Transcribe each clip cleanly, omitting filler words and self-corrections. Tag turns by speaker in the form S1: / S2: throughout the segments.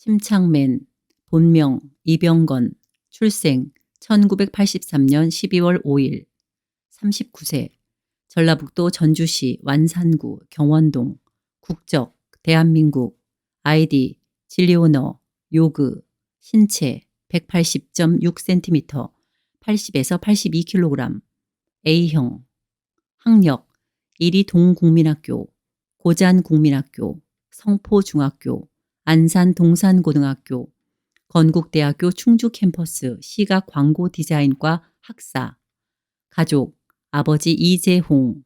S1: 침착맨, 본명 이병건, 출생 1983년 12월 5일, 39세, 전라북도 전주시 완산구 경원동, 국적 대한민국, 아이디 진리오너, 요그, 신체 180.6cm, 80에서 82kg, A형, 학력 1위 동국민학교, 고잔국민학교, 성포중학교, 안산동산고등학교, 건국대학교 충주캠퍼스 시각광고디자인과 학사. 가족 아버지 이재홍,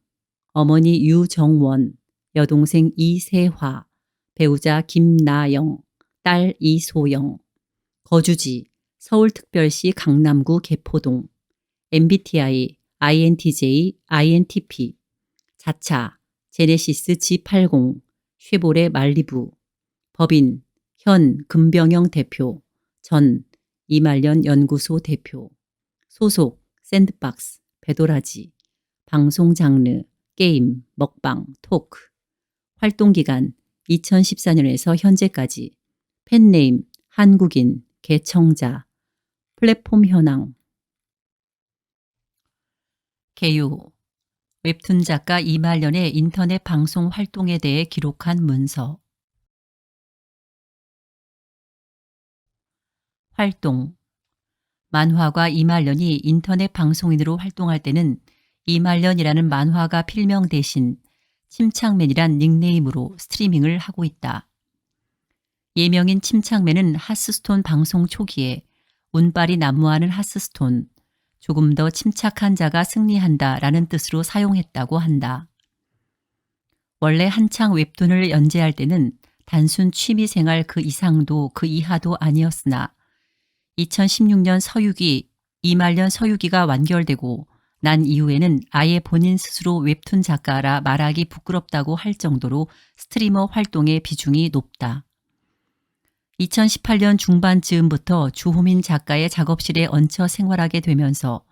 S1: 어머니 유정원, 여동생 이세화, 배우자 김나영, 딸 이소영. 거주지 서울특별시 강남구 개포동. MBTI INTJ, INTP. 자차 제네시스 G80, 쉐보레 말리부. 법인 현 금병영 대표, 전 이말년 연구소 대표. 소속 샌드박스, 배도라지. 방송 장르 게임, 먹방, 토크. 활동기간 2014년에서 현재까지. 팬네임 한국인, 개청자. 플랫폼 현황. 개요. 웹툰 작가 이말년의 인터넷 방송 활동에 대해 기록한 문서. 활동. 만화가 이말년이 인터넷 방송인으로 활동할 때는 이말년이라는 만화가 필명 대신 침착맨이란 닉네임으로 스트리밍을 하고 있다. 예명인 침착맨은 하스스톤 방송 초기에 운빨이 난무하는 하스스톤, 조금 더 침착한 자가 승리한다 라는 뜻으로 사용했다고 한다. 원래 한창 웹툰을 연재할 때는 단순 취미생활 그 이상도 그 이하도 아니었으나 2016년 서유기, 이말년 서유기가 완결되고 난 이후에는 아예 본인 스스로 웹툰 작가라 말하기 부끄럽다고 할 정도로 스트리머 활동의 비중이 높다. 2018년 중반쯤부터 주호민 작가의 작업실에 얹혀 생활하게 되면서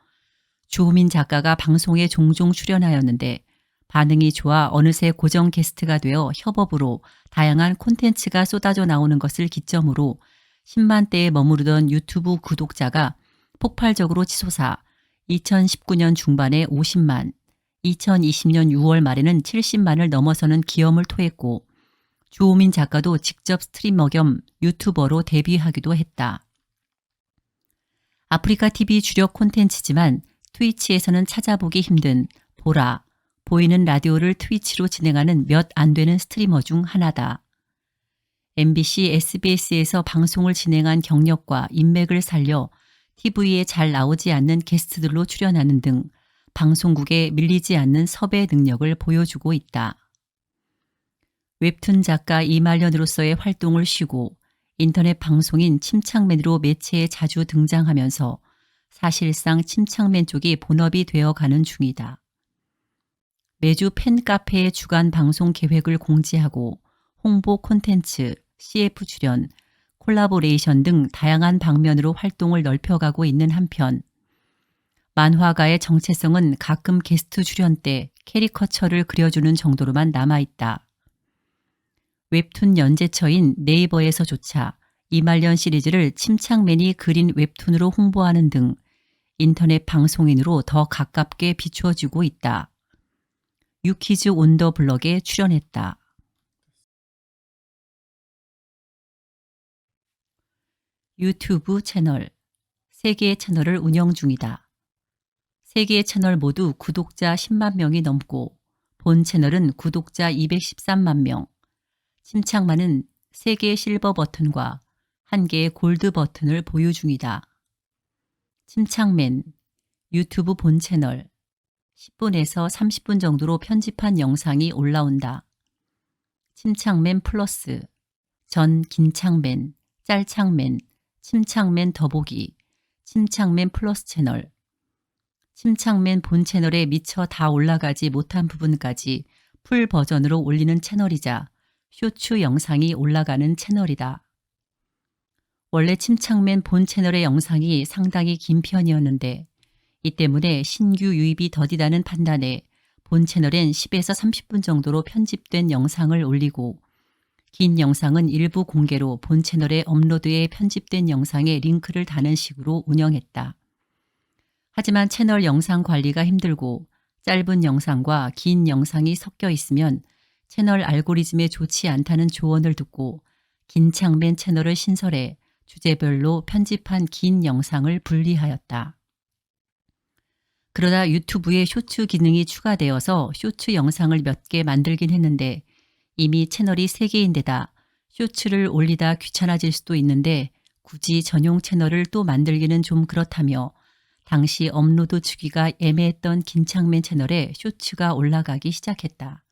S1: 주호민 작가가 방송에 종종 출연하였는데 반응이 좋아 어느새 고정 게스트가 되어 협업으로 다양한 콘텐츠가 쏟아져 나오는 것을 기점으로 10만대에 머무르던 유튜브 구독자가 폭발적으로 치솟아 2019년 중반에 50만, 2020년 6월 말에는 70만을 넘어서는 기염을 토했고 주호민 작가도 직접 스트리머 겸 유튜버로 데뷔하기도 했다. 아프리카 TV 주력 콘텐츠지만 트위치에서는 찾아보기 힘든 보라, 보이는 라디오를 트위치로 진행하는 몇 안 되는 스트리머 중 하나다. MBC, SBS에서 방송을 진행한 경력과 인맥을 살려 TV에 잘 나오지 않는 게스트들로 출연하는 등 방송국에 밀리지 않는 섭외 능력을 보여주고 있다. 웹툰 작가 이말년으로서의 활동을 쉬고 인터넷 방송인 침착맨으로 매체에 자주 등장하면서 사실상 침착맨 쪽이 본업이 되어가는 중이다. 매주 팬카페의 주간 방송 계획을 공지하고 홍보 콘텐츠, CF 출연, 콜라보레이션 등 다양한 방면으로 활동을 넓혀가고 있는 한편 만화가의 정체성은 가끔 게스트 출연 때 캐리커처를 그려주는 정도로만 남아있다. 웹툰 연재처인 네이버에서조차 이말년 시리즈를 침착맨이 그린 웹툰으로 홍보하는 등 인터넷 방송인으로 더 가깝게 비추어주고 있다. 유키즈 온 더 블럭에 출연했다. 유튜브 채널 3개의 채널을 운영 중이다. 3개의 채널 모두 구독자 10만 명이 넘고 본 채널은 구독자 213만 명. 침착맨은 3개의 실버 버튼과 1개의 골드 버튼을 보유 중이다. 침착맨 유튜브 본 채널 10분에서 30분 정도로 편집한 영상이 올라온다. 침착맨 플러스, 전 긴창맨, 짤창맨, 침착맨 더보기, 침착맨 플러스 채널. 침착맨 본 채널에 미처 다 올라가지 못한 부분까지 풀 버전으로 올리는 채널이자 쇼츠 영상이 올라가는 채널이다. 원래 침착맨 본 채널의 영상이 상당히 긴 편이었는데 이 때문에 신규 유입이 더디다는 판단에 본 채널엔 10에서 30분 정도로 편집된 영상을 올리고 긴 영상은 일부 공개로 본 채널에 업로드해 편집된 영상에 링크를 다는 식으로 운영했다. 하지만 채널 영상 관리가 힘들고 짧은 영상과 긴 영상이 섞여 있으면 채널 알고리즘에 좋지 않다는 조언을 듣고 긴창맨 채널을 신설해 주제별로 편집한 긴 영상을 분리하였다. 그러다 유튜브에 쇼츠 기능이 추가되어서 쇼츠 영상을 몇 개 만들긴 했는데 이미 채널이 3개인데다 쇼츠를 올리다 귀찮아질 수도 있는데 굳이 전용 채널을 또 만들기는 좀 그렇다며 당시 업로드 주기가 애매했던 긴창맨 채널에 쇼츠가 올라가기 시작했다.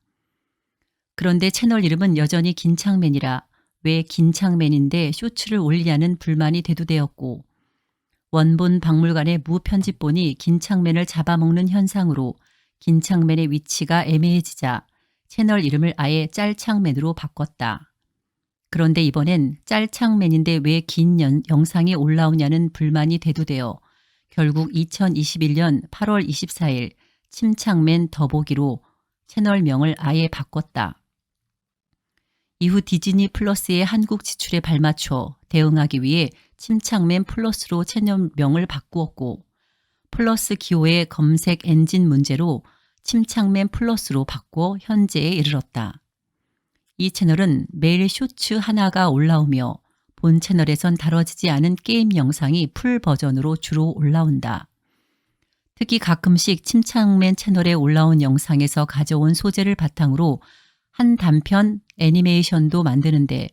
S1: 그런데 채널 이름은 여전히 긴창맨이라 왜 긴창맨인데 쇼츠를 올리냐는 불만이 대두되었고 원본 박물관의 무편집본이 긴창맨을 잡아먹는 현상으로 긴창맨의 위치가 애매해지자 채널 이름을 아예 짤창맨으로 바꿨다. 그런데 이번엔 짤창맨인데 왜 긴 영상이 올라오냐는 불만이 대두되어 결국 2021년 8월 24일 침창맨 더보기로 채널명을 아예 바꿨다. 이후 디즈니 플러스의 한국 지출에 발맞춰 대응하기 위해 침창맨 플러스로 채널명을 바꾸었고 플러스 기호의 검색 엔진 문제로 침창맨 플러스로 바꿔 현재에 이르렀다. 이 채널은 매일 쇼츠 하나가 올라오며 본 채널에선 다뤄지지 않은 게임 영상이 풀 버전으로 주로 올라온다. 특히 가끔씩 침창맨 채널에 올라온 영상에서 가져온 소재를 바탕으로 한 단편 애니메이션도 만드는데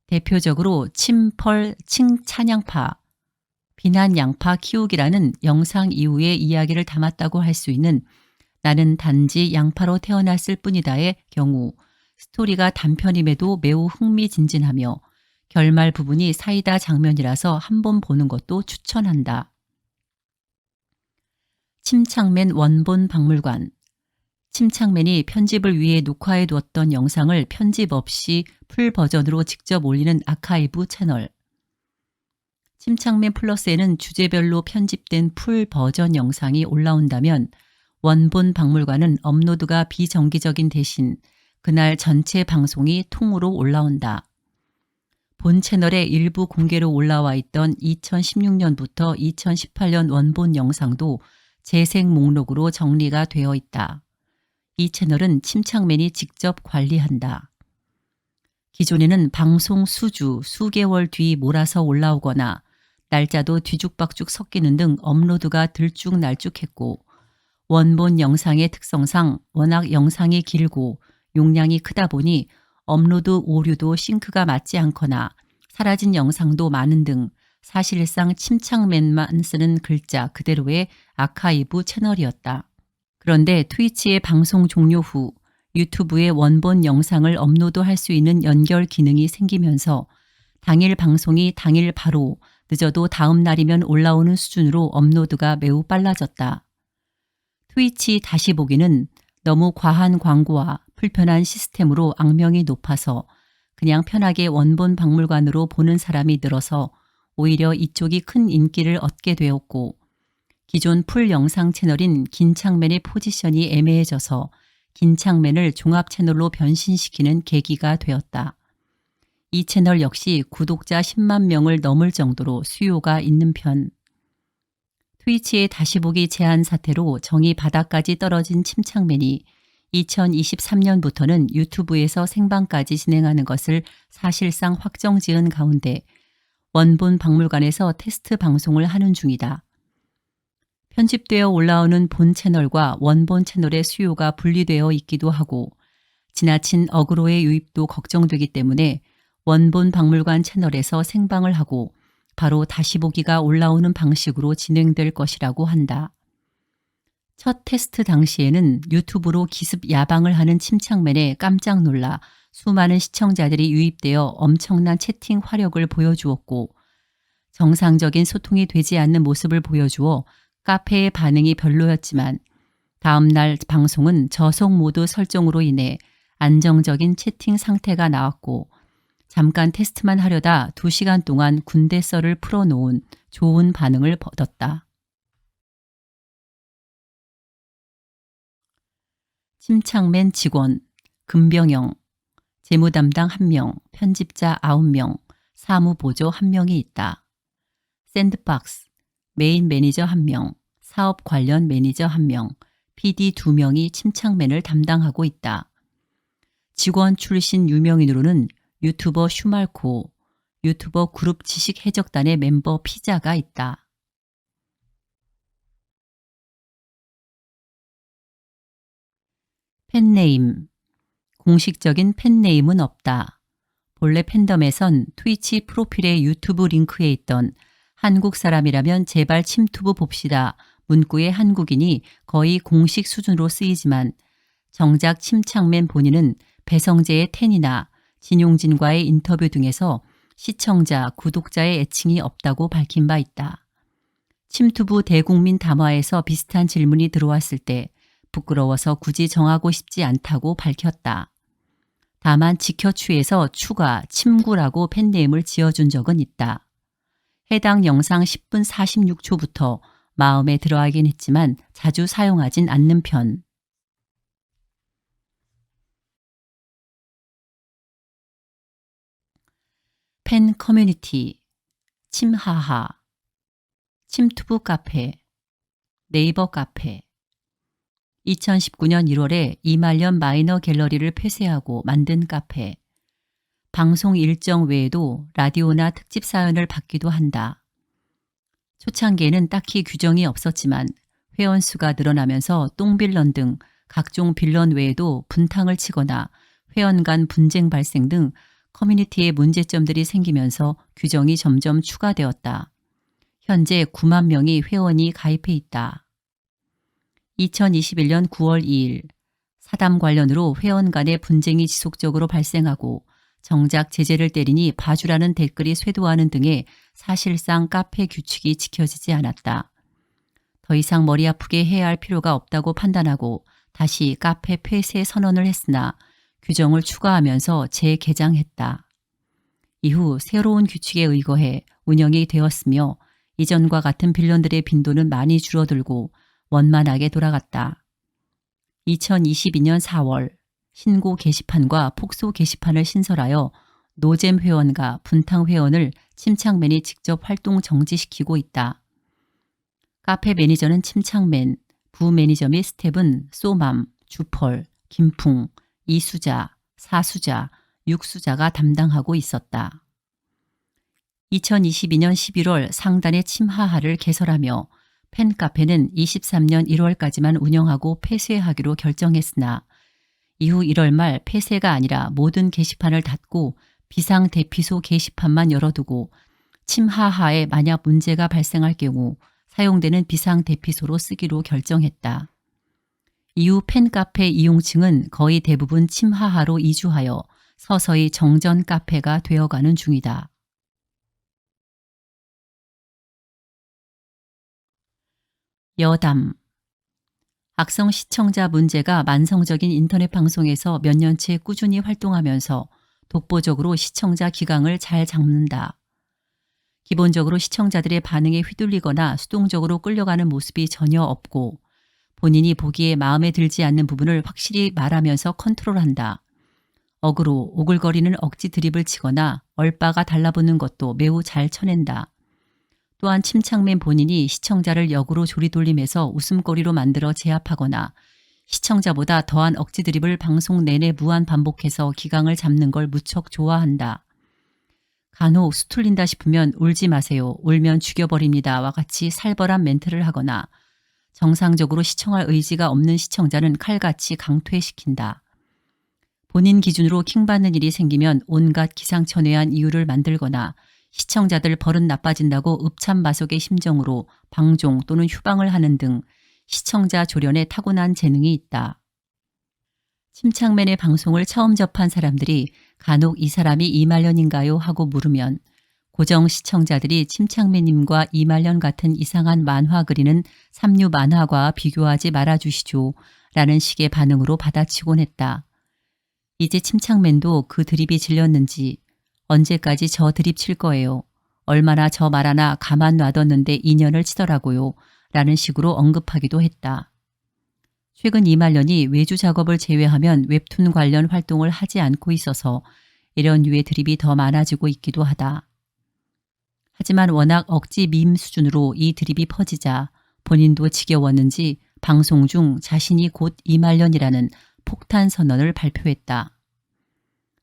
S1: 대표적으로 침펄 칭찬양파, 비난 양파 키우기라는 영상 이후의 이야기를 담았다고 할 수 있는 나는 단지 양파로 태어났을 뿐이다의 경우 스토리가 단편임에도 매우 흥미진진하며 결말 부분이 사이다 장면이라서 한번 보는 것도 추천한다. 침창맨 원본 박물관. 침창맨이 편집을 위해 녹화해 두었던 영상을 편집 없이 풀 버전으로 직접 올리는 아카이브 채널. 침창맨 플러스에는 주제별로 편집된 풀 버전 영상이 올라온다면 원본 박물관은 업로드가 비정기적인 대신 그날 전체 방송이 통으로 올라온다. 본 채널에 일부 공개로 올라와 있던 2016년부터 2018년 원본 영상도 재생 목록으로 정리가 되어 있다. 이 채널은 침창맨이 직접 관리한다. 기존에는 방송 수개월 뒤 몰아서 올라오거나 날짜도 뒤죽박죽 섞이는 등 업로드가 들쭉날쭉했고 원본 영상의 특성상 워낙 영상이 길고 용량이 크다 보니 업로드 오류도 싱크가 맞지 않거나 사라진 영상도 많은 등 사실상 침창맨만 쓰는 글자 그대로의 아카이브 채널이었다. 그런데 트위치의 방송 종료 후 유튜브에 원본 영상을 업로드할 수 있는 연결 기능이 생기면서 당일 방송이 당일 바로 늦어도 다음 날이면 올라오는 수준으로 업로드가 매우 빨라졌다. 트위치 다시 보기는 너무 과한 광고와 불편한 시스템으로 악명이 높아서 그냥 편하게 원본 박물관으로 보는 사람이 늘어서 오히려 이쪽이 큰 인기를 얻게 되었고 기존 풀 영상 채널인 긴창맨의 포지션이 애매해져서 긴창맨을 종합 채널로 변신시키는 계기가 되었다. 이 채널 역시 구독자 10만 명을 넘을 정도로 수요가 있는 편. 트위치의 다시 보기 제한 사태로 정의 바닥까지 떨어진 침창맨이 2023년부터는 유튜브에서 생방까지 진행하는 것을 사실상 확정지은 가운데 원본 박물관에서 테스트 방송을 하는 중이다. 편집되어 올라오는 본 채널과 원본 채널의 수요가 분리되어 있기도 하고 지나친 어그로의 유입도 걱정되기 때문에 원본 박물관 채널에서 생방을 하고 바로 다시 보기가 올라오는 방식으로 진행될 것이라고 한다. 첫 테스트 당시에는 유튜브로 기습 야방을 하는 침창맨에 깜짝 놀라 수많은 시청자들이 유입되어 엄청난 채팅 화력을 보여주었고 정상적인 소통이 되지 않는 모습을 보여주어 카페의 반응이 별로였지만 다음 날 방송은 저속 모드 설정으로 인해 안정적인 채팅 상태가 나왔고 잠깐 테스트만 하려다 2시간 동안 군대 썰을 풀어놓은 좋은 반응을 얻었다. 침창맨 직원, 금병영. 재무 담당 1명, 편집자 9명, 사무보조 1명이 있다. 샌드박스, 메인 매니저 1명, 사업 관련 매니저 1명, PD 2명이 침착맨을 담당하고 있다. 직원 출신 유명인으로는 유튜버 슈말코, 유튜버 그룹 지식 해적단의 멤버 피자가 있다. 팬네임. 공식적인 팬네임은 없다. 본래 팬덤에선 트위치 프로필의 유튜브 링크에 있던 한국 사람이라면 제발 침투부 봅시다 문구의 한국인이 거의 공식 수준으로 쓰이지만 정작 침착맨 본인은 배성재의 텐이나 진용진과의 인터뷰 등에서 시청자, 구독자의 애칭이 없다고 밝힌 바 있다. 침투부 대국민 담화에서 비슷한 질문이 들어왔을 때 부끄러워서 굳이 정하고 싶지 않다고 밝혔다. 다만 지켜추에서 추가 침구라고 팬네임을 지어준 적은 있다. 해당 영상 10분 46초부터 마음에 들어하긴 했지만 자주 사용하진 않는 편. 팬 커뮤니티, 침하하, 침투부 카페, 네이버 카페. 2019년 1월에 이말년 마이너 갤러리를 폐쇄하고 만든 카페. 방송 일정 외에도 라디오나 특집 사연을 받기도 한다. 초창기에는 딱히 규정이 없었지만 회원수가 늘어나면서 똥빌런 등 각종 빌런 외에도 분탕을 치거나 회원 간 분쟁 발생 등 커뮤니티에 문제점들이 생기면서 규정이 점점 추가되었다. 현재 9만 명이 회원이 가입해 있다. 2021년 9월 2일 사담 관련으로 회원 간의 분쟁이 지속적으로 발생하고 정작 제재를 때리니 봐주라는 댓글이 쇄도하는 등의 사실상 카페 규칙이 지켜지지 않았다. 더 이상 머리 아프게 해야 할 필요가 없다고 판단하고 다시 카페 폐쇄 선언을 했으나 규정을 추가하면서 재개장했다. 이후 새로운 규칙에 의거해 운영이 되었으며 이전과 같은 빌런들의 빈도는 많이 줄어들고 원만하게 돌아갔다. 2022년 4월 신고 게시판과 폭소 게시판을 신설하여 노잼 회원과 분탕 회원을 침착맨이 직접 활동 정지시키고 있다. 카페 매니저는 침착맨, 부매니저 및 스텝은 소맘, 주펄, 김풍, 이수자, 사수자, 육수자가 담당하고 있었다. 2022년 11월 상단의 침하하를 개설하며 팬카페는 23년 1월까지만 운영하고 폐쇄하기로 결정했으나 이후 1월 말 폐쇄가 아니라 모든 게시판을 닫고 비상대피소 게시판만 열어두고 침하하에 만약 문제가 발생할 경우 사용되는 비상대피소로 쓰기로 결정했다. 이후 팬카페 이용층은 거의 대부분 침하하로 이주하여 서서히 정전 카페가 되어가는 중이다. 여담. 악성 시청자 문제가 만성적인 인터넷 방송에서 몇 년째 꾸준히 활동하면서 독보적으로 시청자 기강을 잘 잡는다. 기본적으로 시청자들의 반응에 휘둘리거나 수동적으로 끌려가는 모습이 전혀 없고 본인이 보기에 마음에 들지 않는 부분을 확실히 말하면서 컨트롤한다. 어그로 오글거리는 억지 드립을 치거나 얼빠가 달라붙는 것도 매우 잘 쳐낸다. 또한 침착맨 본인이 시청자를 역으로 조리돌림해서 웃음거리로 만들어 제압하거나 시청자보다 더한 억지 드립을 방송 내내 무한 반복해서 기강을 잡는 걸 무척 좋아한다. 간혹 수틀린다 싶으면 울지 마세요. 울면 죽여버립니다와 같이 살벌한 멘트를 하거나 정상적으로 시청할 의지가 없는 시청자는 칼같이 강퇴시킨다. 본인 기준으로 킹받는 일이 생기면 온갖 기상천외한 이유를 만들거나 시청자들 버릇 나빠진다고 읍참마속의 심정으로 방종 또는 휴방을 하는 등 시청자 조련에 타고난 재능이 있다. 침착맨의 방송을 처음 접한 사람들이 간혹 이 사람이 이말년인가요? 하고 물으면 고정 시청자들이 침착맨님과 이말년 같은 이상한 만화 그리는 삼류 만화가와 비교하지 말아주시죠 라는 식의 반응으로 받아치곤 했다. 이제 침착맨도 그 드립이 질렸는지 언제까지 저 드립 칠 거예요. 얼마나 저 말 하나 가만 놔뒀는데 인연을 치더라고요. 라는 식으로 언급하기도 했다. 최근 이말년이 외주 작업을 제외하면 웹툰 관련 활동을 하지 않고 있어서 이런 류의 드립이 더 많아지고 있기도 하다. 하지만 워낙 억지 밈 수준으로 이 드립이 퍼지자 본인도 지겨웠는지 방송 중 자신이 곧 이말년이라는 폭탄 선언을 발표했다.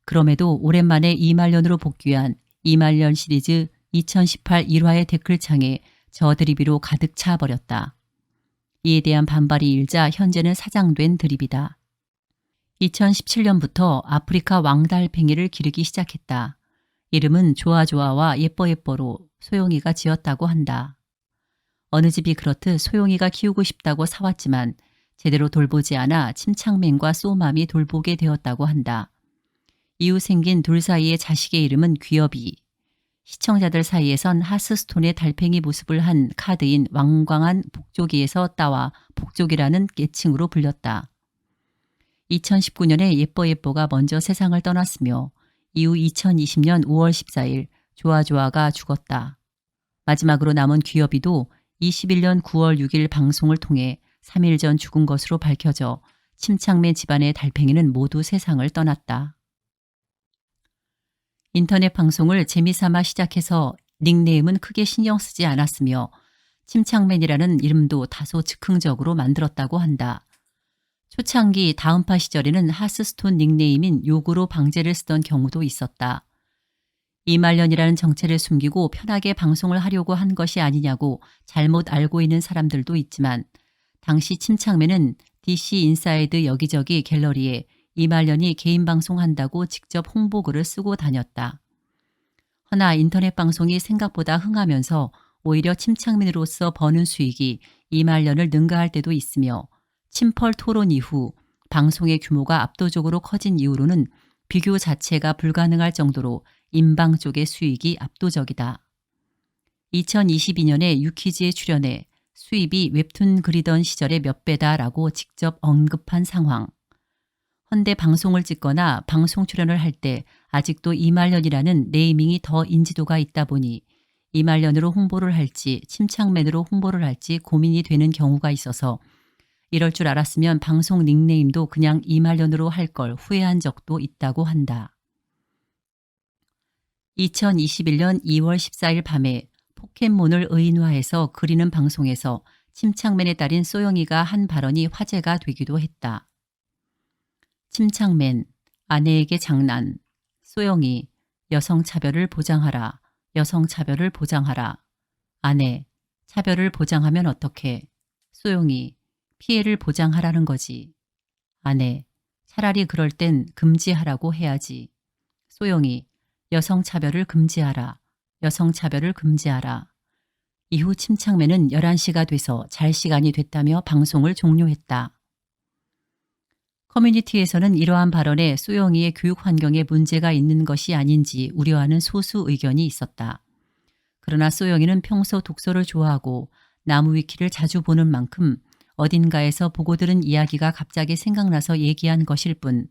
S1: 그럼에도 오랜만에 이말년으로 복귀한 이말년 시리즈 2018 1화의 댓글창에 저 드립으로 가득 차버렸다. 이에 대한 반발이 일자 현재는 사장된 드립이다. 2017년부터 아프리카 왕달팽이를 기르기 시작했다. 이름은 좋아좋아와 예뻐예뻐로 소영이가 지었다고 한다. 어느 집이 그렇듯 소영이가 키우고 싶다고 사왔지만 제대로 돌보지 않아 침착맨과 소맘이 돌보게 되었다고 한다. 이후 생긴 둘 사이의 자식의 이름은 귀여비. 시청자들 사이에선 하스스톤의 달팽이 모습을 한 카드인 왕광한 복조기에서 따와 복조기라는 계칭으로 불렸다. 2019년에 예뻐예뻐가 먼저 세상을 떠났으며 이후 2020년 5월 14일 좋아좋아가 죽었다. 마지막으로 남은 귀여비도 21년 9월 6일 방송을 통해 3일 전 죽은 것으로 밝혀져 침착맨 집안의 달팽이는 모두 세상을 떠났다. 인터넷 방송을 재미삼아 시작해서 닉네임은 크게 신경 쓰지 않았으며 침착맨이라는 이름도 다소 즉흥적으로 만들었다고 한다. 초창기 다음파 시절에는 하스스톤 닉네임인 욕으로 방제를 쓰던 경우도 있었다. 이말년이라는 정체를 숨기고 편하게 방송을 하려고 한 것이 아니냐고 잘못 알고 있는 사람들도 있지만 당시 침착맨은 DC 인사이드 여기저기 갤러리에 이말년이 개인 방송한다고 직접 홍보글을 쓰고 다녔다. 허나 인터넷 방송이 생각보다 흥하면서 오히려 침착맨으로서 버는 수익이 이말년을 능가할 때도 있으며 침펄 토론 이후 방송의 규모가 압도적으로 커진 이후로는 비교 자체가 불가능할 정도로 인방 쪽의 수익이 압도적이다. 2022년에 유퀴즈에 출연해 수입이 웹툰 그리던 시절의 몇 배다라고 직접 언급한 상황. 헌데 방송을 찍거나 방송 출연을 할 때 아직도 이말년이라는 네이밍이 더 인지도가 있다 보니 이말년으로 홍보를 할지 침착맨으로 홍보를 할지 고민이 되는 경우가 있어서 이럴 줄 알았으면 방송 닉네임도 그냥 이말년으로 할 걸 후회한 적도 있다고 한다. 2021년 2월 14일 밤에 포켓몬을 의인화해서 그리는 방송에서 침착맨의 딸인 소영이가 한 발언이 화제가 되기도 했다. 침착맨, 아내에게 장난. 소영이, 여성차별을 보장하라. 여성차별을 보장하라. 아내, 차별을 보장하면 어떡해. 소영이, 피해를 보장하라는 거지. 아내, 차라리 그럴 땐 금지하라고 해야지. 소영이, 여성차별을 금지하라. 여성차별을 금지하라. 이후 침착맨은 11시가 돼서 잘 시간이 됐다며 방송을 종료했다. 커뮤니티에서는 이러한 발언에 소영이의 교육 환경에 문제가 있는 것이 아닌지 우려하는 소수 의견이 있었다. 그러나 소영이는 평소 독서를 좋아하고 나무위키를 자주 보는 만큼 어딘가에서 보고 들은 이야기가 갑자기 생각나서 얘기한 것일 뿐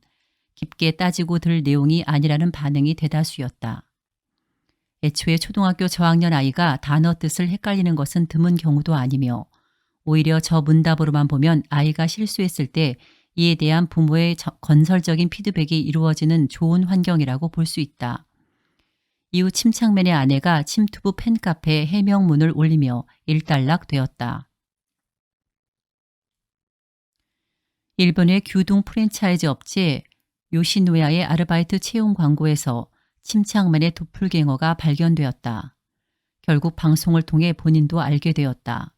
S1: 깊게 따지고 들 내용이 아니라는 반응이 대다수였다. 애초에 초등학교 저학년 아이가 단어 뜻을 헷갈리는 것은 드문 경우도 아니며 오히려 저 문답으로만 보면 아이가 실수했을 때 이에 대한 부모의 건설적인 피드백이 이루어지는 좋은 환경이라고 볼 수 있다. 이후 침착맨의 아내가 침투부 팬카페에 해명문을 올리며 일단락되었다. 일본의 규동 프랜차이즈 업체 요시노야의 아르바이트 채용 광고에서 침착맨의 도플갱어가 발견되었다. 결국 방송을 통해 본인도 알게 되었다.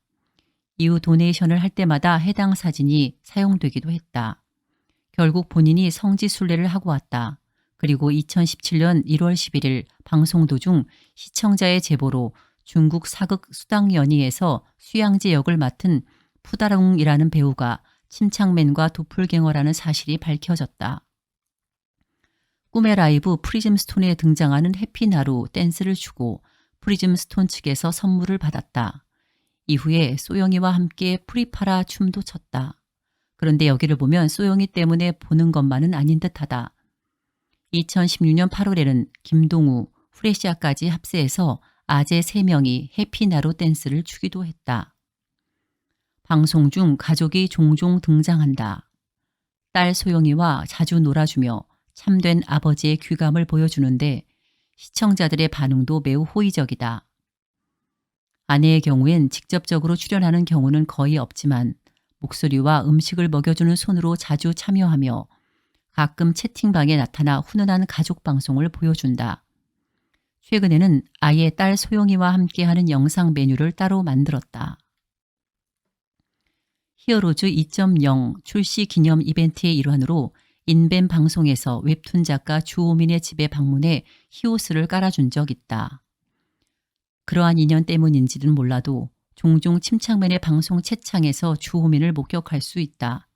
S1: 이후 도네이션을 할 때마다 해당 사진이 사용되기도 했다. 결국 본인이 성지순례를 하고 왔다. 그리고 2017년 1월 11일 방송 도중 시청자의 제보로 중국 사극 수당연희에서 수양제 역을 맡은 푸다룽이라는 배우가 침착맨과 도플갱어라는 사실이 밝혀졌다. 꿈의 라이브 프리즘스톤에 등장하는 해피나루 댄스를 추고 프리즘스톤 측에서 선물을 받았다. 이후에 소영이와 함께 프리파라 춤도 췄다. 그런데 여기를 보면 소영이 때문에 보는 것만은 아닌 듯하다. 2016년 8월에는 김동우, 후레시아까지 합세해서 아재 3명이 해피나루 댄스를 추기도 했다. 방송 중 가족이 종종 등장한다. 딸 소영이와 자주 놀아주며 참된 아버지의 귀감을 보여주는데 시청자들의 반응도 매우 호의적이다. 아내의 경우엔 직접적으로 출연하는 경우는 거의 없지만 목소리와 음식을 먹여주는 손으로 자주 참여하며 가끔 채팅방에 나타나 훈훈한 가족 방송을 보여준다. 최근에는 아예 딸 소영이와 함께하는 영상 메뉴를 따로 만들었다. 히어로즈 2.0 출시 기념 이벤트의 일환으로 인벤 방송에서 웹툰 작가 주호민의 집에 방문해 히오스를 깔아준 적 있다. 그러한 인연 때문인지는 몰라도 종종 침착맨의 방송 채창에서 주호민을 목격할 수 있다.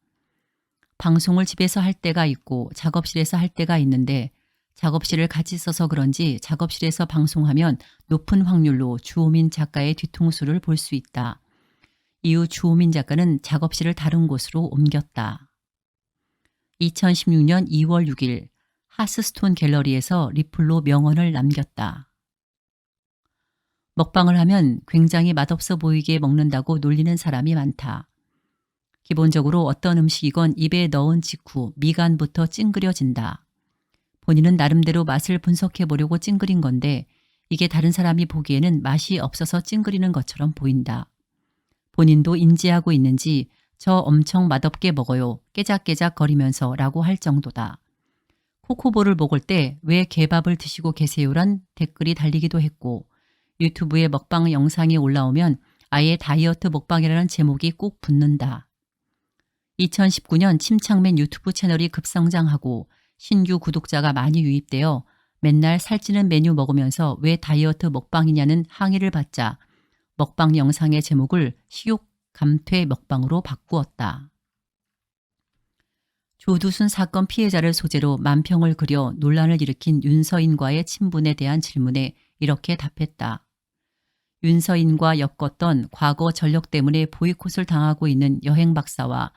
S1: 방송을 집에서 할 때가 있고 작업실에서 할 때가 있는데 작업실을 같이 써서 그런지 작업실에서 방송하면 높은 확률로 주호민 작가의 뒤통수를 볼 수 있다. 이후 주호민 작가는 작업실을 다른 곳으로 옮겼다. 2016년 2월 6일 하스스톤 갤러리에서 리플로 명언을 남겼다. 먹방을 하면 굉장히 맛없어 보이게 먹는다고 놀리는 사람이 많다. 기본적으로 어떤 음식이건 입에 넣은 직후 미간부터 찡그려진다. 본인은 나름대로 맛을 분석해 보려고 찡그린 건데 이게 다른 사람이 보기에는 맛이 없어서 찡그리는 것처럼 보인다. 본인도 인지하고 있는지 저 엄청 맛없게 먹어요. 깨작깨작 거리면서 라고 할 정도다. 코코볼을 먹을 때 왜 개밥을 드시고 계세요란 댓글이 달리기도 했고 유튜브에 먹방 영상이 올라오면 아예 다이어트 먹방이라는 제목이 꼭 붙는다. 2019년 침착맨 유튜브 채널이 급성장하고 신규 구독자가 많이 유입되어 맨날 살찌는 메뉴 먹으면서 왜 다이어트 먹방이냐는 항의를 받자 먹방 영상의 제목을 식욕 감퇴 먹방으로 바꾸었다. 조두순 사건 피해자를 소재로 만평을 그려 논란을 일으킨 윤서인과의 친분에 대한 질문에 이렇게 답했다. 윤서인과 엮었던 과거 전력 때문에 보이콧을 당하고 있는 여행 박사와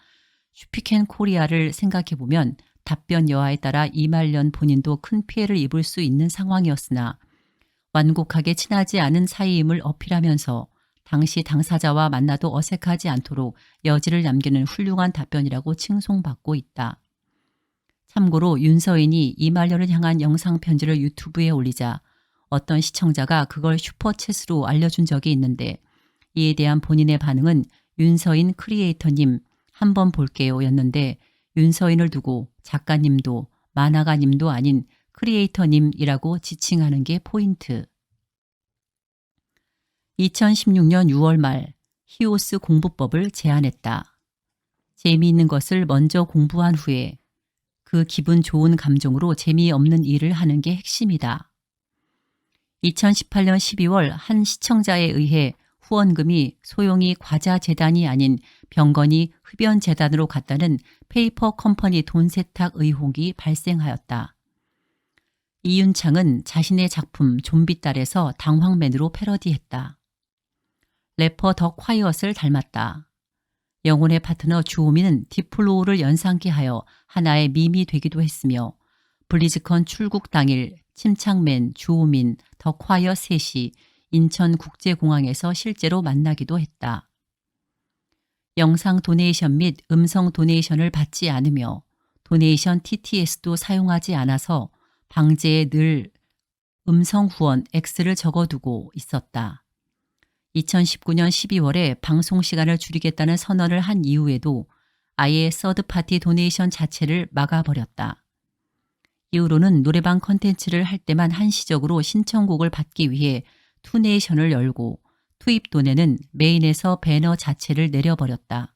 S1: 슈피켄 코리아를 생각해보면 답변 여하에 따라 이말년 본인도 큰 피해를 입을 수 있는 상황이었으나 완곡하게 친하지 않은 사이임을 어필하면서 당시 당사자와 만나도 어색하지 않도록 여지를 남기는 훌륭한 답변이라고 칭송받고 있다. 참고로 윤서인이 이말년을 향한 영상 편지를 유튜브에 올리자 어떤 시청자가 그걸 슈퍼챗으로 알려준 적이 있는데 이에 대한 본인의 반응은 윤서인 크리에이터님 한번 볼게요 였는데 윤서인을 두고 작가님도 만화가님도 아닌 크리에이터님이라고 지칭하는 게 포인트. 2016년 6월 말 히오스 공부법을 제안했다. 재미있는 것을 먼저 공부한 후에 그 기분 좋은 감정으로 재미없는 일을 하는 게 핵심이다. 2018년 12월 한 시청자에 의해 후원금이 소용이 과자재단이 아닌 병건이 흡연재단으로 갔다는 페이퍼 컴퍼니 돈 세탁 의혹이 발생하였다. 이윤창은 자신의 작품 좀비딸에서 당황맨으로 패러디했다. 래퍼 더 콰이엇을 닮았다. 영혼의 파트너 주호민은 디플로우를 연상케 하여 하나의 밈이 되기도 했으며 블리즈컨 출국 당일 침착맨, 주호민, 더 콰이엇 셋이 인천국제공항에서 실제로 만나기도 했다. 영상 도네이션 및 음성 도네이션을 받지 않으며 도네이션 TTS도 사용하지 않아서 방제에 늘 음성 후원 X를 적어두고 있었다. 2019년 12월에 방송 시간을 줄이겠다는 선언을 한 이후에도 아예 서드파티 도네이션 자체를 막아버렸다. 이후로는 노래방 컨텐츠를 할 때만 한시적으로 신청곡을 받기 위해 투네이션을 열고 투입 돈에는 메인에서 배너 자체를 내려버렸다.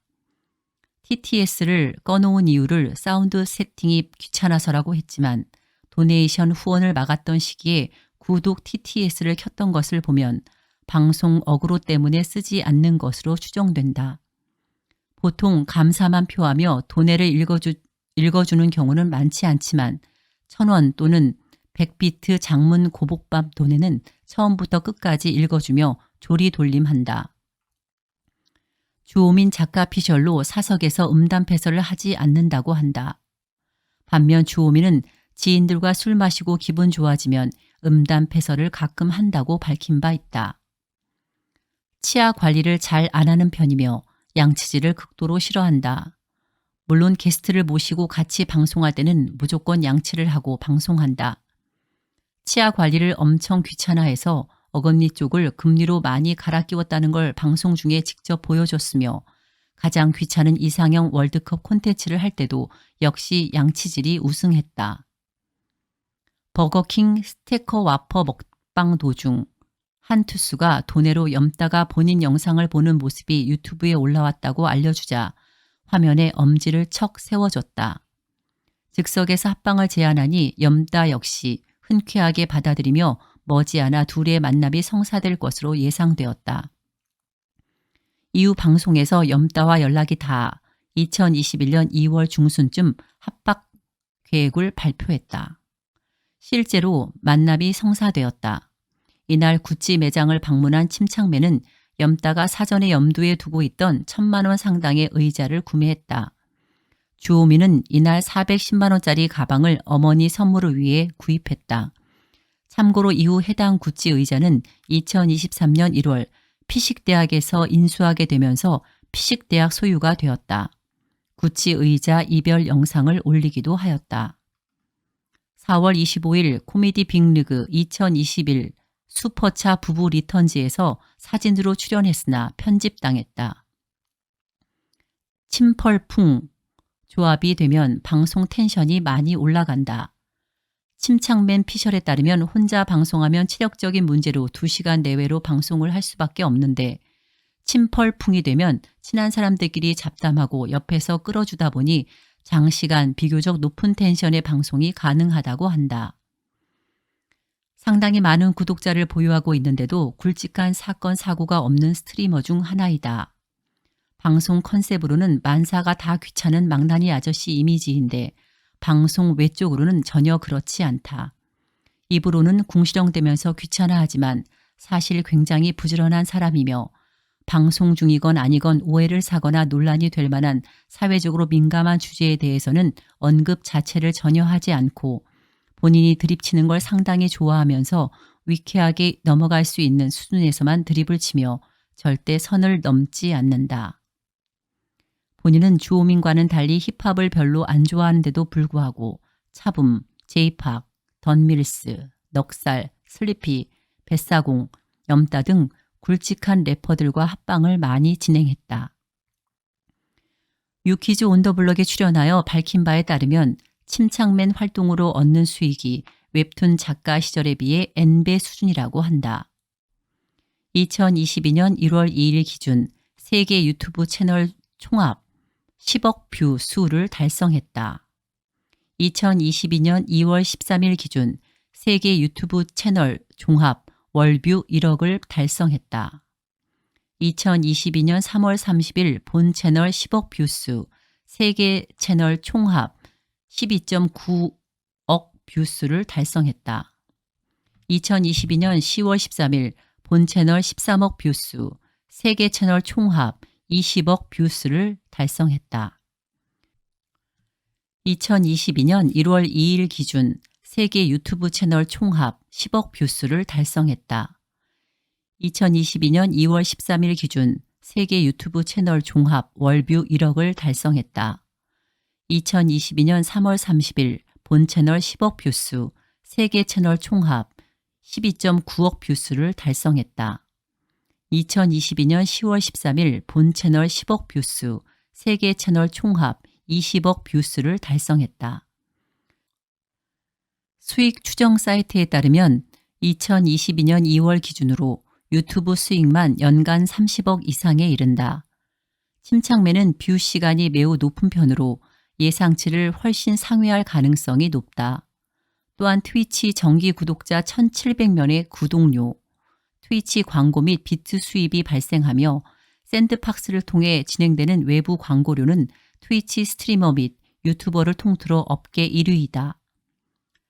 S1: TTS를 꺼놓은 이유를 사운드 세팅이 귀찮아서라고 했지만 도네이션 후원을 막았던 시기에 구독 TTS를 켰던 것을 보면 방송 어그로 때문에 쓰지 않는 것으로 추정된다. 보통 감사만 표하며 도네를 읽어주는 경우는 많지 않지만 1,000원 또는 100비트 장문 고복밥 도네는 처음부터 끝까지 읽어주며 조리돌림한다. 주호민 작가 피셜로 사석에서 음담 패설을 하지 않는다고 한다. 반면 주호민은 지인들과 술 마시고 기분 좋아지면 음담 패설을 가끔 한다고 밝힌 바 있다. 치아 관리를 잘 안 하는 편이며 양치질을 극도로 싫어한다. 물론 게스트를 모시고 같이 방송할 때는 무조건 양치를 하고 방송한다. 치아 관리를 엄청 귀찮아해서 어금니 쪽을 금리로 많이 갈아 끼웠다는 걸 방송 중에 직접 보여줬으며 가장 귀찮은 이상형 월드컵 콘텐츠를 할 때도 역시 양치질이 우승했다. 버거킹 스테커 와퍼 먹방 도중 한 투수가 도네로 염따가 본인 영상을 보는 모습이 유튜브에 올라왔다고 알려주자 화면에 엄지를 척 세워줬다. 즉석에서 합방을 제안하니 염따 역시 흔쾌하게 받아들이며 머지않아 둘의 만남이 성사될 것으로 예상되었다. 이후 방송에서 염따와 연락이 닿아 2021년 2월 중순쯤 합박 계획을 발표했다. 실제로 만남이 성사되었다. 이날 구찌 매장을 방문한 침착맨은 염따가 사전에 염두에 두고 있던 1,000만 원 상당의 의자를 구매했다. 주호민은 이날 410만 원짜리 가방을 어머니 선물을 위해 구입했다. 참고로 이후 해당 구찌 의자는 2023년 1월 피식대학에서 인수하게 되면서 피식대학 소유가 되었다. 구찌 의자 이별 영상을 올리기도 하였다. 4월 25일 코미디 빅리그 2021 슈퍼차 부부 리턴즈에서 사진으로 출연했으나 편집당했다. 침펄풍 조합이 되면 방송 텐션이 많이 올라간다. 침착맨 피셜에 따르면 혼자 방송하면 체력적인 문제로 2시간 내외로 방송을 할 수밖에 없는데 침펄풍이 되면 친한 사람들끼리 잡담하고 옆에서 끌어주다 보니 장시간 비교적 높은 텐션의 방송이 가능하다고 한다. 상당히 많은 구독자를 보유하고 있는데도 굵직한 사건 사고가 없는 스트리머 중 하나이다. 방송 컨셉으로는 만사가 다 귀찮은 망나니 아저씨 이미지인데 방송 외적으로는 전혀 그렇지 않다. 입으로는 궁시렁대면서 귀찮아하지만 사실 굉장히 부지런한 사람이며 방송 중이건 아니건 오해를 사거나 논란이 될 만한 사회적으로 민감한 주제에 대해서는 언급 자체를 전혀 하지 않고 본인이 드립치는 걸 상당히 좋아하면서 위쾌하게 넘어갈 수 있는 수준에서만 드립을 치며 절대 선을 넘지 않는다. 본인은 주호민과는 달리 힙합을 별로 안 좋아하는데도 불구하고 차붐, 제이팍, 던밀스, 넉살, 슬리피, 뱃사공, 염따 등 굵직한 래퍼들과 합방을 많이 진행했다. 유키즈 온더블럭에 출연하여 밝힌 바에 따르면 침착맨 활동으로 얻는 수익이 웹툰 작가 시절에 비해 N배 수준이라고 한다. 2022년 1월 2일 기준 세계 유튜브 채널 총합 10억 뷰 수를 달성했다. 2022년 2월 13일 기준 세계 유튜브 채널 종합 월뷰 1억을 달성했다. 2022년 3월 30일 본 채널 10억 뷰수, 세계 채널 총합 12.9억 뷰수를 달성했다. 2022년 10월 13일 본 채널 13억 뷰수, 세계 채널 총합 20억 뷰수를 달성했다. 2022년 1월 2일 기준 세계 유튜브 채널 총합 10억 뷰수를 달성했다. 2022년 2월 13일 기준 세계 유튜브 채널 종합 월뷰 1억을 달성했다. 2022년 3월 30일 본 채널 10억 뷰수, 세계 채널 총합 12.9억 뷰수를 달성했다. 2022년 10월 13일 본 채널 10억 뷰수, 세계 채널 총합 20억 뷰수를 달성했다. 수익 추정 사이트에 따르면 2022년 2월 기준으로 유튜브 수익만 연간 30억 이상에 이른다. 침착맨은 뷰 시간이 매우 높은 편으로 예상치를 훨씬 상회할 가능성이 높다. 또한 트위치 정기 구독자 1,700명의 구독료, 트위치 광고 및 비트 수입이 발생하며 샌드박스를 통해 진행되는 외부 광고료는 트위치 스트리머 및 유튜버를 통틀어 업계 1위이다.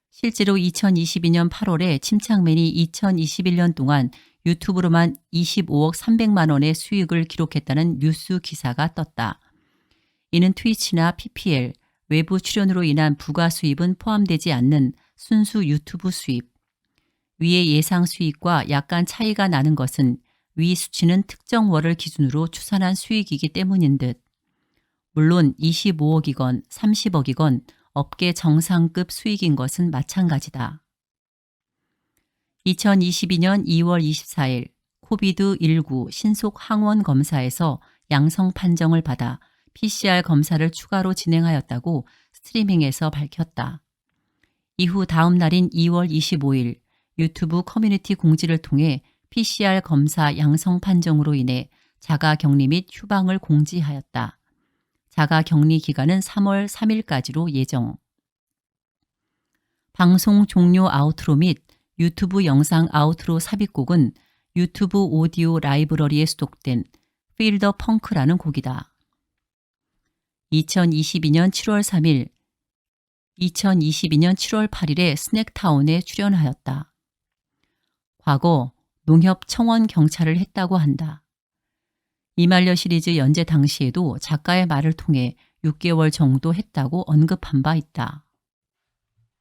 S1: 실제로 2022년 8월에 침착맨이 2021년 동안 유튜브로만 25억 300만 원의 수익을 기록했다는 뉴스 기사가 떴다. 이는 트위치나 PPL, 외부 출연으로 인한 부가 수입은 포함되지 않는 순수 유튜브 수입. 위의 예상 수익과 약간 차이가 나는 것은 위 수치는 특정 월을 기준으로 추산한 수익이기 때문인 듯. 물론 25억이건 30억이건 업계 정상급 수익인 것은 마찬가지다. 2022년 2월 24일 코비드19 신속 항원 검사에서 양성 판정을 받아 PCR 검사를 추가로 진행하였다고 스트리밍에서 밝혔다. 이후 다음 날인 2월 25일 유튜브 커뮤니티 공지를 통해 PCR 검사 양성 판정으로 인해 자가 격리 및 휴방을 공지하였다. 자가 격리 기간은 3월 3일까지로 예정. 방송 종료 아우트로 및 유튜브 영상 아우트로 삽입곡은 유튜브 오디오 라이브러리에 수록된 Feel the Punk라는 곡이다. 2022년 7월 3일, 2022년 7월 8일에 스낵타운에 출연하였다. 과거 농협 청원 경찰을 했다고 한다. 이말년 시리즈 연재 당시에도 작가의 말을 통해 6개월 정도 했다고 언급한 바 있다.